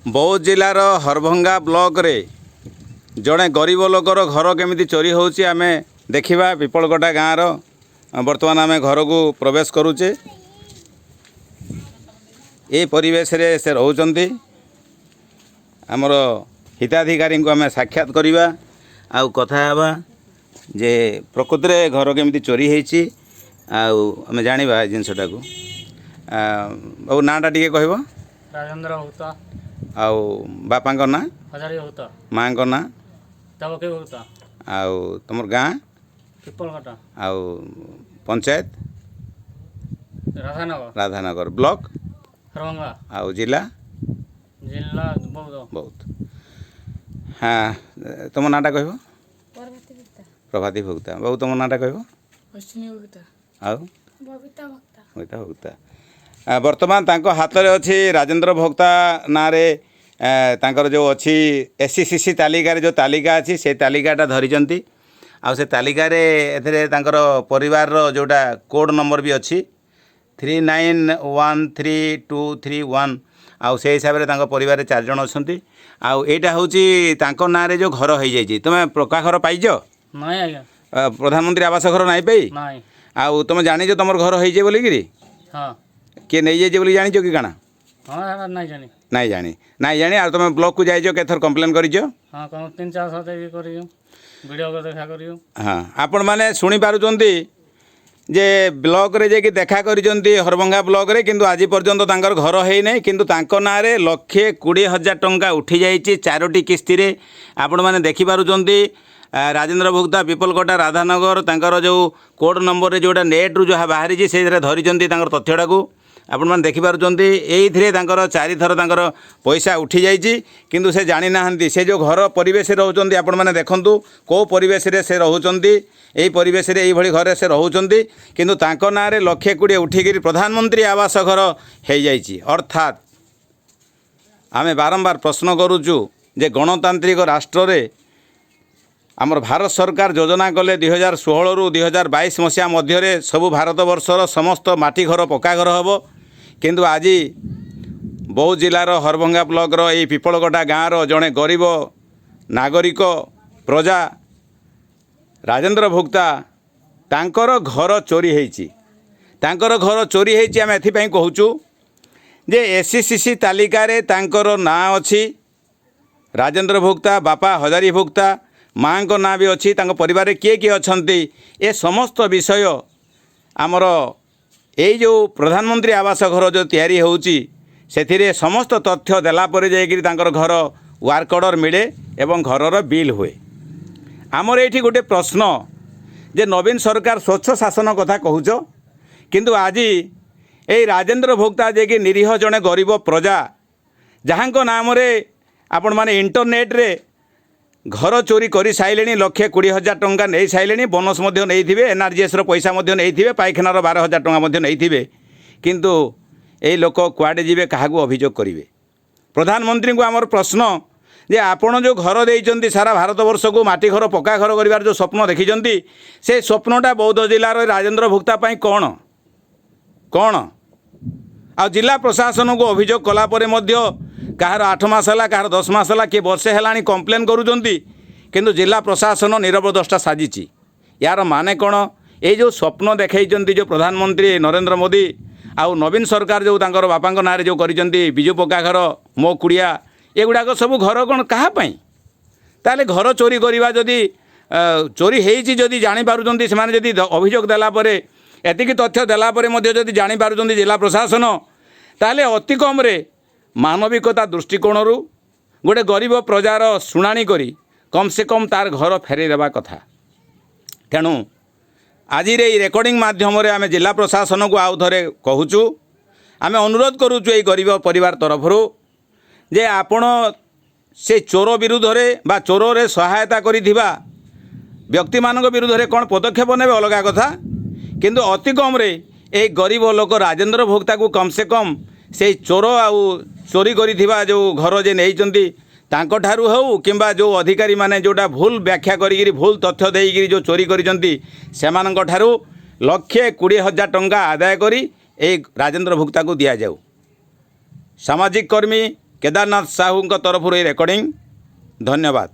बौद्ध जिलार हरभंगा ब्लॉक रे जड़े गरीब लोकर घर केमिति चोरी होउची आमे देखिबा। पिपलगटा गाँव वर्तमान आमे घर को प्रवेश करुचे। ए परिवेश रे से रहउचंती। आमर हिताधिकारी को आमे साक्षात करिबा आउ कथा हेबा जे प्रकृति रे घर केमिति चोरी हेची आउ आमे जानिबा जिनसटा को। बाबू नाटा टिके कहबो। राजेंद्र होता आउ बापा ना हजारी होता माँ ना तबके होता आउ तुमर गाँ पिपलगटा आउ पंचायत राधानगर राधानगर ब्लॉक हरभंगा आउ जिला जिला बौद्ध। बहुत। हाँ तुम नाटा कहबो। प्रभाती भुक्ता। बाबू तुम नाटा कहबो। आउ बबिता भुक्ता। वर्तमान तांको हाथ रे अछि राजेंद्र भोक्ता ना रे तांकर जो अछि एससीसीसी तालिका रे जो तालिका अछि से तालिकाटा धरिचंती। आ से तालिका रे एथरे तांकर परिवार रो जोटा कोड नंबर भी अछि 391321 आउ से हिसाब रे तांको परिवार रे 4 जण अछंती। आउ एटा होची तांको ना रे जो घर होई जाई छी। तुमे प्रका घर पाइजो नहीं आज्ञा प्रधानमंत्री आवास घर नाही पई नहीं। आउ तुम जानि जो तमर घर होई जे बोली गिरी हाँ के नहीं जाई जे बोली जानि जो कि काना हाँ नहीं जानी नहीं जानी आ तुम ब्लॉक को जाइजो केथर कंप्लेन करिजो। हाँ कौन 3-4 साथ भी करियो वीडियो को देखा करियो। हाँ आपण माने सुनी पारुचंती जे ब्लॉक रे जे कि देखा करिचंती हरभंगा ब्लॉक रे किंतु आज पर्यंत तांकर घर हेई नै किंतु तांको ना रे 1,20,000 टंका उठी जाईची 4टी किस्ती रे। आपण माने देखि पारुचंती राजेंद्र भुक्ता पिपलगटा राधानगर तांकर जो कोड नंबर रे जोटा नेट रु जो बाहरी जी से धरिचंती तांकर तथ्यटा को आपण माने देखि पारुचंती। एइथिरे तांकर 4 थर तांकर पैसा उठी जाईची किंतु से जानि नाहंती से जो घर परिवेश रे रहउचंती। आपण माने देखंतु को परिवेश रे से रहउचंती एई परिवेश रे एई भली घर से रहउचंती किंतु तांको ना रे 1,20,000 उठिगिरी प्रधानमंत्री आवास घर हेई जाईची। अर्थात आमे बारंबार प्रश्न करूचु जे गणतांत्रिक राष्ट्र रे आमर भारत सरकार योजना कले 2016 रु 2022 मसीहा मध्य सबु भारत वर्षर समस्त माटी घर पक्का घर हम किंतु आज बौद्ध जिलार हरभंगा ब्लॉक रो एई पिपलगटा गाँव रो जड़े गरीब नागरिक प्रजा राजेंद्र भुक्ता तांकर घर चोरी हेची। तांकर घर चोरी हेची आम एथिपाई कहूचु जे एससीसीसी तालिका रे तांकर ना अछि राजेंद्र भुक्ता बापा हजारी भुक्ता माँ को ना भी अच्छी परिवार किए किए अछंती ए समस्त विषय आमर यही जो प्रधानमंत्री आवास घर जो तैयारी होउची सेथिरे समस्त तथ्य देला परे जाइकरी तांकर घर वर्क ऑर्डर मिले एवं घरर बिल हुए। आमर एठी गोटे प्रश्न जे नवीन सरकार स्वच्छ शासन कथा कहूच किंतु आज ए राजेंद्र भोक्ता जे कि निरीह जने गरीब प्रजा जहां नाम रे आपण माने इंटरनेट रे घर चोरी कर सारे 1,20,000 टंका नहीं सारे बोनस नहीं एनआरजीएस पैसा नहीं पायखानार 12,000 टंका नहीं किंतु ये लोक कुआडे जीवे क्या अभियोग करेंगे। प्रधानमंत्री को आमर प्रश्न जे आपण जो घर देइचंती सारा भारत वर्ष को माटी घर पक्का घर करिवार जो स्वप्न देखिचंती से स्वप्नटा बौद्ध जिलार राजेंद्र भुक्ता पाई कौन कौन आ जिला प्रशासन को अभियोग कला परे मध्य कहार 8 मास है कहार 10 मास है किए वर्षे है कंप्लेन करुँच किंतु जिला प्रशासन नीरव दृष्टा साजिची। यार माने कौन ये जो स्वप्न देखई जो प्रधानमंत्री नरेंद्र मोदी आउ नवीन सरकार जो तांकर बापा ना जो करिसेंती बिजु पक्का घर मो कुड़िया एगुड़ाक सब घर कौन कहाँपाई ताले घर चोरी करवा जदि चोरी होती जदि जापारुंट से जदि अभियोग देलापर एतिक तथ्य देलापर जदि जापारुंट जिला प्रशासन ताले अति कम रे मानविकता दृष्टिकोण गोटे गरीब प्रजार शुणाणी करी कम से कम तार घर फेरई देवा कथा। तेणु आज रेकर्डिंग माध्यम आम जिला प्रशासन को आउ थे कहूचु आम अनुरोध करुचु ये गरीब परिवार तरफ जे आपण से चोर विरुद्ध रे बा चोर रे सहायता करिथिबा व्यक्ति मानक विरुद्ध रे कौन पदक्षेप नेबे अलग कथा किंतु अति कम रे ए गरीब लोक राजेंद्र भोक्ता को कम से कम से चोर आउ चोरी करिथिबा जो घर जे नैचंती तांको ठारू हो किंबा जो अधिकारी माने जोटा भूल व्याख्या करी भूल तथ्य देइगिरी जो चोरी करिसंती सेमानंक ठारू 1,20,000 टंका आदाय करी ए राजेंद्र भुक्ता को दिया जाऊ। सामाजिक कर्मी କେଦାରନାଥ ସାହୁଙ୍କ ତରଫରୁ ଏହି ରେକର୍ଡ଼ିଂ। ଧନ୍ୟବାଦ।